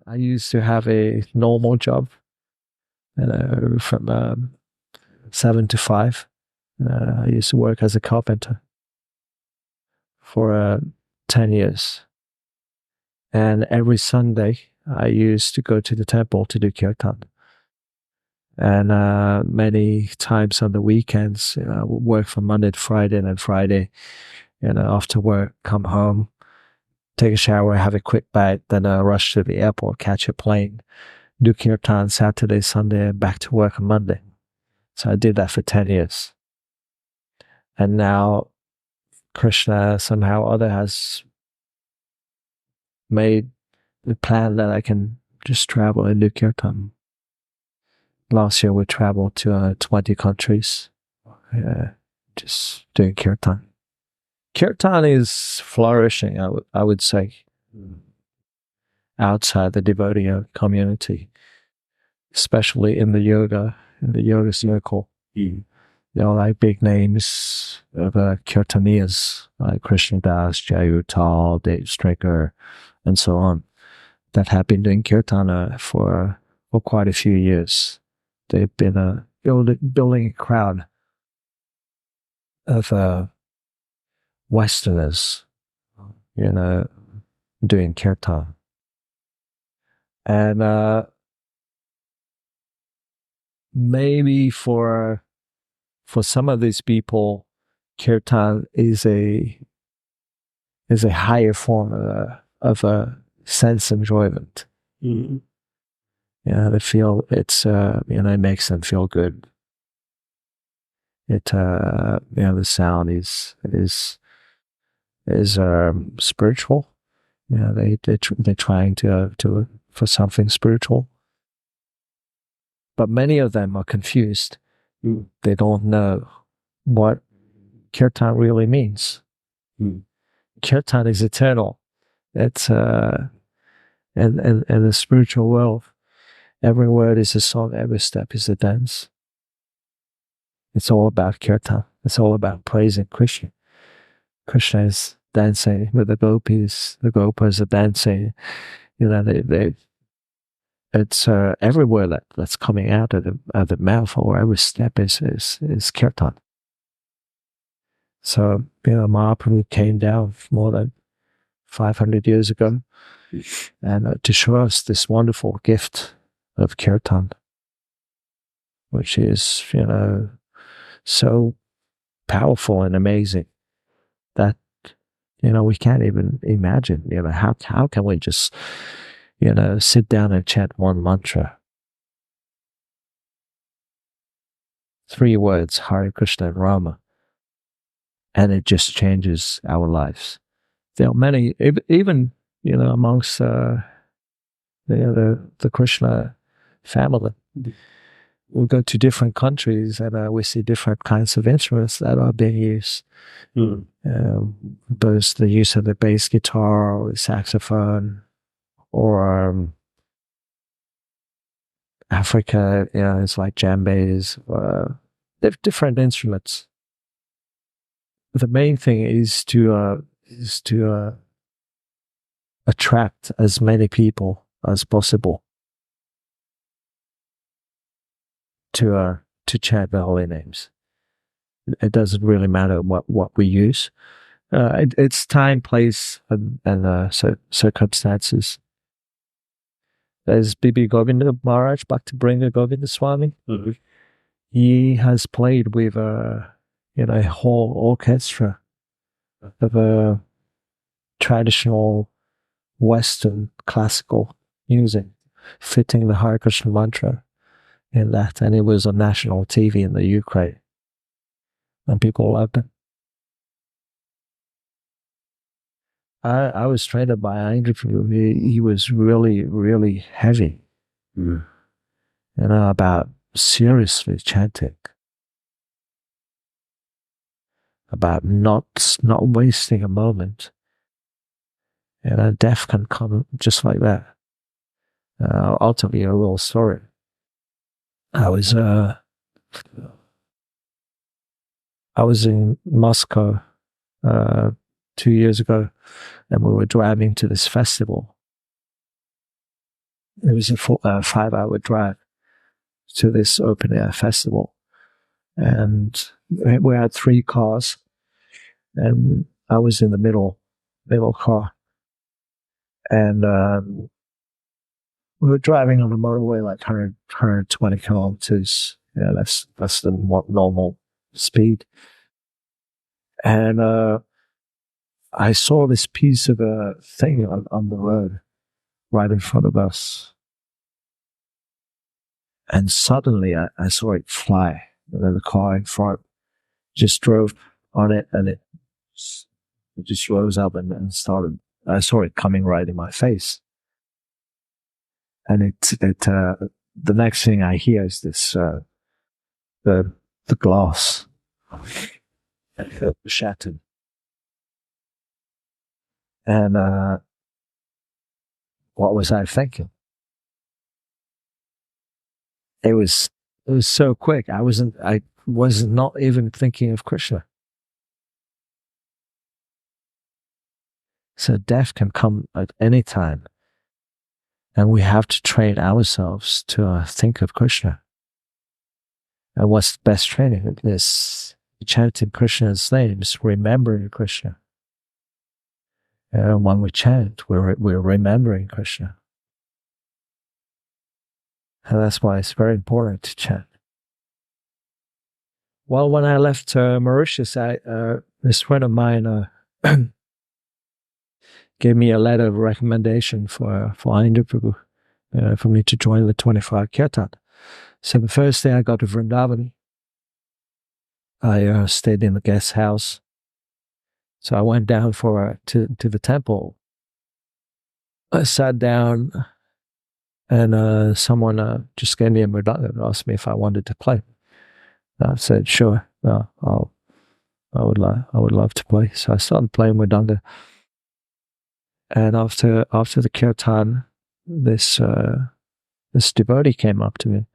I used to have a normal job, from 7 to 5. I used to work as a carpenter for 10 years. And every Sunday, I used to go to the temple to do kirtan. And many times on the weekends, I would work from Monday to Friday, and then Friday, after work, come home, take a shower, have a quick bite, then rush to the airport, catch a plane, do kirtan Saturday, Sunday, and back to work on Monday. So I did that for 10 years. And now Krishna somehow or other has made the plan that I can just travel and do kirtan. Last year we traveled to 20 countries, just doing kirtan. Kirtan is flourishing, I would say, outside the devotee community, especially in the yoga circle. There are like big names of kirtaniyas like Krishna Das, Jayutal, Dave Stricker, and so on, that have been doing kirtan for quite a few years. They've been building a crowd of Westerners, doing kirtan. And maybe for some of these people, kirtan is a higher form of a sense enjoyment. Mm-hmm. They feel it's it makes them feel good. It the sound is spiritual. They're trying to for something spiritual. But many of them are confused. They don't know what kirtan really means. Kirtan is eternal. It's in the spiritual world, every word is a song, every step is a dance. It's all about kirtan. It's all about praising Krishna. Krishna is dancing with the gopis. The gopas are dancing. It's every word that's coming out of the mouth, or every step is kirtan. So, Mahaprabhu came down more than 500 years ago, and to show us this wonderful gift of kirtan, which is, so powerful and amazing that, we can't even imagine, how can we just, sit down and chant one mantra? 3 words, Hare Krishna and Rama, and it just changes our lives. There are many, even, amongst the Krishna family. We go to different countries and we see different kinds of instruments that are being used. Both the use of the bass guitar or the saxophone, or Africa, it's like djembes. Different instruments. The main thing is to attract as many people as possible to chant the holy names. It doesn't really matter what we use. It's time, place, and circumstances. There's Bibi Govinda Maharaj, Bhaktivedanta Swami. Mm-hmm. He has played with a whole orchestra of traditional Western classical music, fitting the Hare Krishna mantra in that, and it was on national TV in the Ukraine, and people loved it. I was trained by Andrew. He was really, really heavy, about seriously chanting, about not wasting a moment. Death can come just like that. I'll tell you a real story. I was in Moscow 2 years ago, and we were driving to this festival. It was a 5-hour drive to this open air festival. And we had 3 cars, and I was in the middle car. And we were driving on the motorway like 120 kilometers. Yeah, that's the normal speed. And I saw this piece of a thing on the road right in front of us. And suddenly I saw it fly. And then the car in front just drove on it, and it just rose up and started. I saw it coming right in my face. And the next thing I hear is this, the glass shattered. And what was I thinking? It was so quick. I was not even thinking of Krishna. So death can come at any time, and we have to train ourselves to think of Krishna. And what's the best training? Is chanting Krishna's names, remembering Krishna. And when we chant, we're remembering Krishna. And that's why it's very important to chant. Well, when I left Mauritius, this friend of mine gave me a letter of recommendation for Prabhu, for me to join the 24-hour Kirtan. So the first day I got to Vrindavan, I stayed in the guest house. So I went down to the temple. I sat down, and someone just gave me a mridanga and asked me if I wanted to play. I said, sure, I would love to play. So I started playing mridanga. And after the kirtan, this devotee came up to me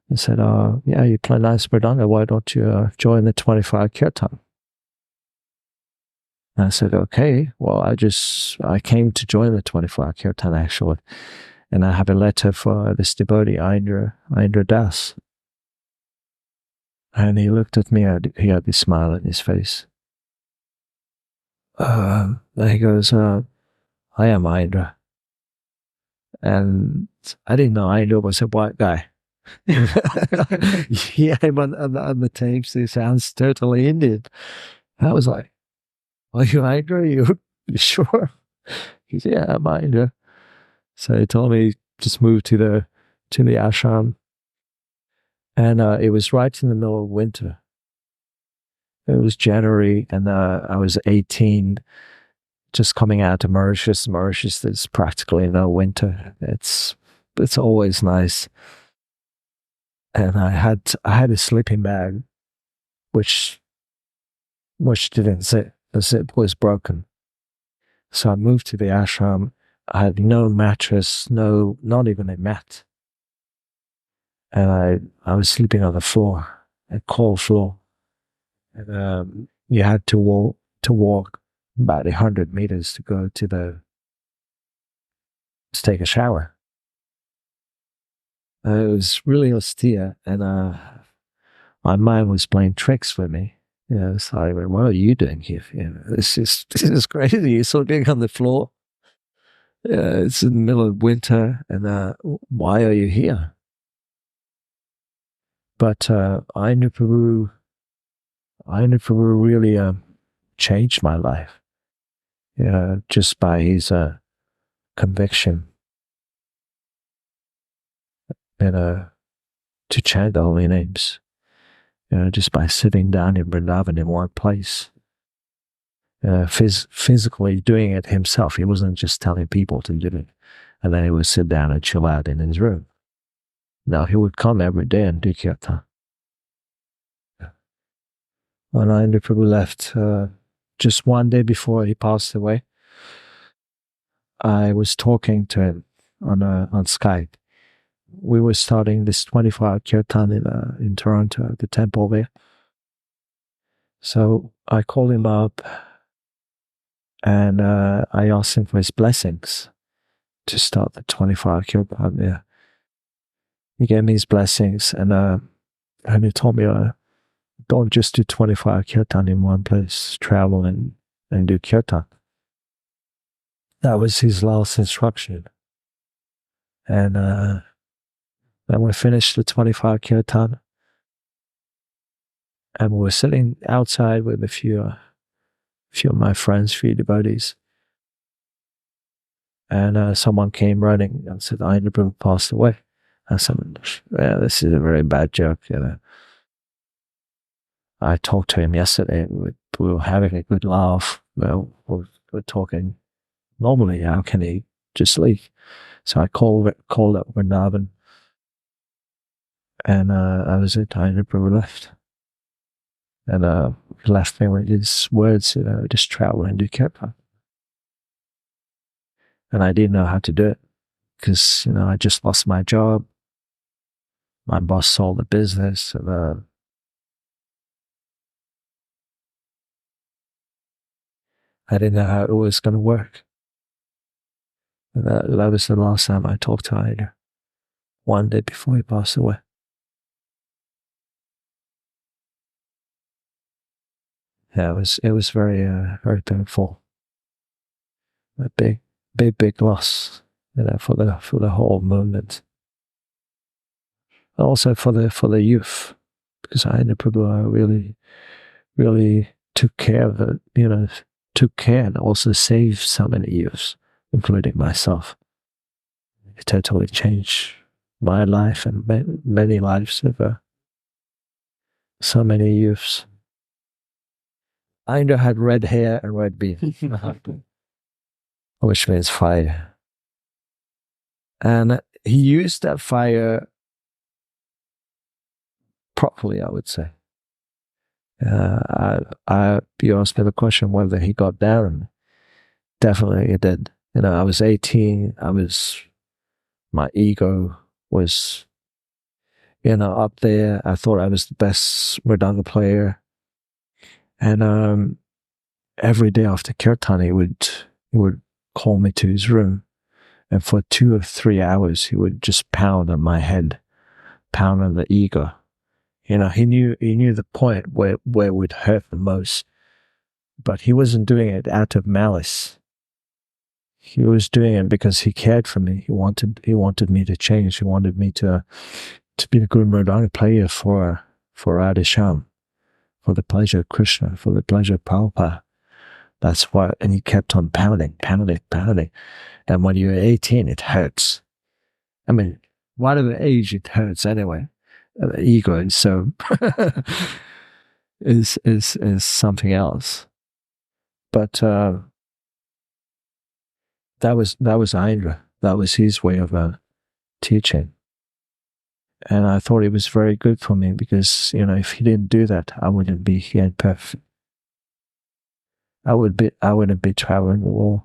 and said, yeah, you play nice mridanga, why don't you join the 24-hour kirtan? And I said, okay, well, I came to join the 24-hour kirtan actually. And I have a letter for this devotee, Indra Das. And he looked at me, he had this smile on his face. And he goes, I am Indra. And I didn't know Indra was a white guy. Yeah, on the tapes, he sounds totally Indian. I was like, are you Indra? You sure? He said, yeah, I'm Indra. So he told me just move to the ashram. And it was right in the middle of winter. It was January, and I was 18, just coming out of Mauritius. Mauritius, there's practically no winter. It's always nice. And I had a sleeping bag, which didn't zip. The zip was broken. So I moved to the ashram. I had no mattress, not even a mat. And I was sleeping on the floor, a cold floor. And you had to walk about 100 meters to go to take a shower. It was really austere, and my mind was playing tricks with me. So I went, what are you doing here? This is crazy. You're sleeping on the floor. It's in the middle of winter, and why are you here? But Indra Prabhu really changed my life. Just by his conviction, and to chant the holy names. Just by sitting down in Vrindavan in one place. Physically doing it himself. He wasn't just telling people to do it. And then he would sit down and chill out in his room. Now, he would come every day and do kirtan. When Indra Prabhu left, just one day before he passed away, I was talking to him on Skype. We were starting this 24-hour kirtan in Toronto, at the temple there. So I called him up, and I asked him for his blessings. to start the 24-hour Kirtan. Yeah, he gave me his blessings, and he told me, don't just do 24-hour Kirtan in one place. Travel and do Kirtan. That was his last instruction. And then we finished the 24-hour Kirtan, and we were sitting outside with a few of my friends, few devotees. And someone came running and said, Ayana Prabhu passed away. I said, yeah, this is a very bad joke. I talked to him yesterday. We were having a good laugh. Well, we're talking normally. How can he just leave? So I called up Vrindavan, and I was at Ayana Prabhu left. And he left me with his words, just travel and do Kirtan. And I didn't know how to do it because, I just lost my job. My boss sold the business. And, I didn't know how it was going to work. And that was the last time I talked to Ayana, one day before he passed away. Yeah, it was very, very painful. A big loss, for the whole movement. Also for the youth, because Ayana Prabhu really, really took care of it, took care and also saved so many youths, including myself. It totally changed my life and many lives of so many youths. Ayana had red hair and red beard, which means fire. And he used that fire properly, I would say. You asked me the question whether he got down. Definitely he did. I was 18. My ego was, up there. I thought I was the best Mridanga player. And every day after Kirtan, he would call me to his room. And for 2 or 3 hours, he would just pound on my head, pound on the ego. He knew the point where it would hurt the most. But he wasn't doing it out of malice. He was doing it because he cared for me. He wanted me to change. He wanted me to be a good Mridanga player for Radhesham, for the pleasure of Krishna, for the pleasure of Prabhupada. That's why, and he kept on pounding. And when you're 18, it hurts. I mean, whatever age, it hurts anyway. The ego is so is something else. But that was Ayana. That was his way of teaching. And I thought it was very good for me because, if he didn't do that, I wouldn't be here in Perth. I wouldn't be traveling the world.